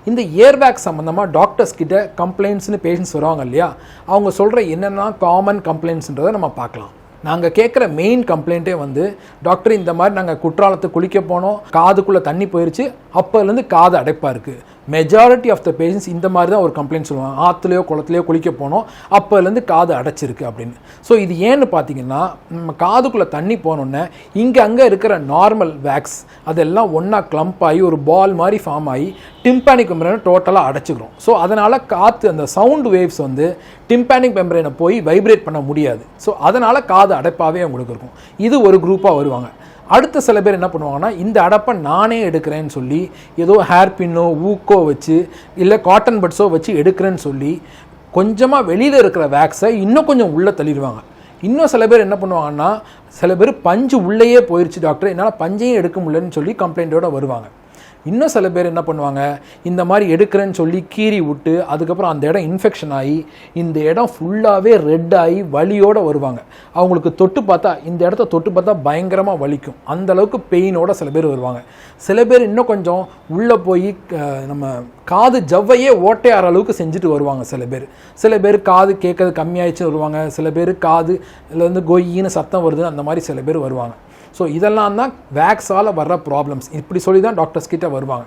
இந்த இயர்வேக் சம்மந்தமாக டாக்டர்ஸ் கிட்ட கம்ப்ளைண்ட்ஸ்னு பேஷண்ட்ஸ் வருவாங்க இல்லையா, அவங்க சொல்கிற என்னென்னா காமன் கம்ப்ளைண்ட்ஸ்ன்றதை நம்ம பார்க்கலாம். நாங்கள் கேட்குற மெயின் கம்ப்ளைண்ட்டே வந்து, டாக்டர் இந்த மாதிரி நாங்கள் குற்றாலத்தை குளிக்க போனோம், காதுக்குள்ளே தண்ணி போயிடுச்சு, அப்போலேருந்து காது அடைப்பாக இருக்குது. மெஜாரிட்டி ஆஃப் த பேஷண்ட்ஸ் இந்த மாதிரி தான் ஒரு கம்ப்ளைண்ட் சொல்லுவாங்க. ஆற்றுலையோ குளத்துலையோ குளிக்க போனோம், அப்போலேருந்து காது அடைச்சிருக்கு அப்படின்னு. ஸோ இது ஏன்னு பார்த்தீங்கன்னா, நம்ம காதுக்குள்ளே தண்ணி போனோன்னே அங்கே இருக்கிற நார்மல் வேக்ஸ் அதெல்லாம் ஒன்றா கிளம்ப் ஆகி ஒரு பால் மாதிரி ஃபார்ம் ஆகி டிம்பானிக் மெம்பரேனை டோட்டலாக அடைச்சிக்கிறோம். ஸோ அதனால் காற்று அந்த சவுண்ட் வேவ்ஸ் வந்து டிம்பானிக் மெம்பரேனை போய் வைப்ரேட் பண்ண முடியாது. ஸோ அதனால் காது அடைப்பாகவே அவங்களுக்கு இருக்கும். இது ஒரு குரூப்பாக வருவாங்க. அடுத்த சில பேர் என்ன பண்ணுவாங்கன்னா, இந்த அடைப்பை நானே எடுக்கிறேன்னு சொல்லி ஏதோ ஹேர் பின்னோ ஊக்கோ வச்சு இல்லை காட்டன் பட்ஸோ வச்சு எடுக்கிறேன்னு சொல்லி கொஞ்சமாக வெளியில் இருக்கிற வேக்ஸை இன்னும் கொஞ்சம் உள்ளே தள்ளிடுவாங்க. இன்னும் சில பேர் என்ன பண்ணுவாங்கன்னா, சில பேர் பஞ்சு உள்ளேயே போயிடுச்சு டாக்டர், என்னால் பஞ்சையும் எடுக்க முடியலன்னு சொல்லி கம்ப்ளைண்ட்டோடு வருவாங்க. இன்னும் சில பேர் என்ன பண்ணுவாங்க, இந்த மாதிரி எடுக்கிறேன்னு சொல்லி கீறி விட்டு அதுக்கப்புறம் அந்த இடம் இன்ஃபெக்ஷன் ஆகி இந்த இடம் ஃபுல்லாகவே ரெட் ஆகி வலியோடு வருவாங்க. அவங்களுக்கு தொட்டு பார்த்தா, இந்த இடத்த தொட்டு பார்த்தா பயங்கரமாக வலிக்கும், அந்தளவுக்கு பெயினோட சில பேர் வருவாங்க. சில பேர் இன்னும் கொஞ்சம் உள்ளே போய் நம்ம காது ஜவ்வையே ஓட்டையாற அளவுக்கு செஞ்சுட்டு வருவாங்க. சில பேர் காது கேட்கறது கம்மியாயிடுச்சுன்னு வருவாங்க. சில பேர் காது இதில் வந்து கொய்யின்னு சத்தம் வருதுன்னு அந்த மாதிரி சில பேர் வருவாங்க. ஸோ இதெல்லாம் தான் வேக்ஸால் வர்ற ப்ராப்ளம்ஸ். இப்படி சொல்லி தான் டாக்டர்ஸ் கிட்ட வருவாங்க.